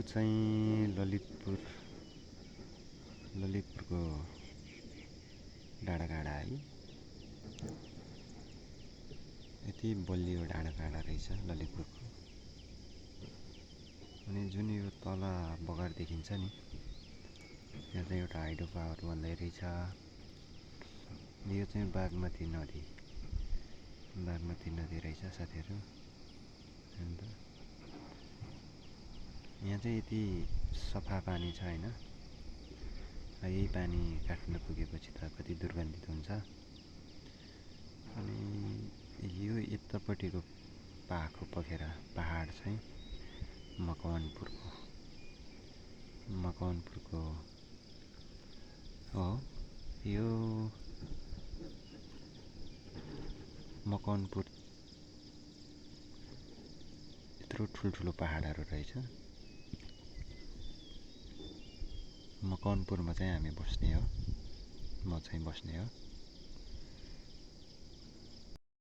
चाहिँ ललितपुरको डाँडाकाँडा है। यति बलियो डाँडाकाँडा रहेछ ललितपुरको। अनि जुन यो तल बगर देखिन्छ नि, यहाँ चाहिँ एउटा हाइड्रो पावर बन्दै रहेछ। यो चाहिँ बागमती नदी रहेछ साथीहरू। अन्त यहाँ चाहिँ यति सफा पानी छ हैन। यही पानी काठमाडौँ पुगेपछि त कति दुर्गन्धित हुन्छ। अनि यो यतापट्टिको पाखो पखेरा पहाड चाहिँ मकवानपुरको हो। यो मकवानपुर यत्रो ठुल्ठुलो पहाडहरू रहेछ। मकवानपुरमा चाहिँ हामी बस्ने हो, म चाहिँ बस्ने हो।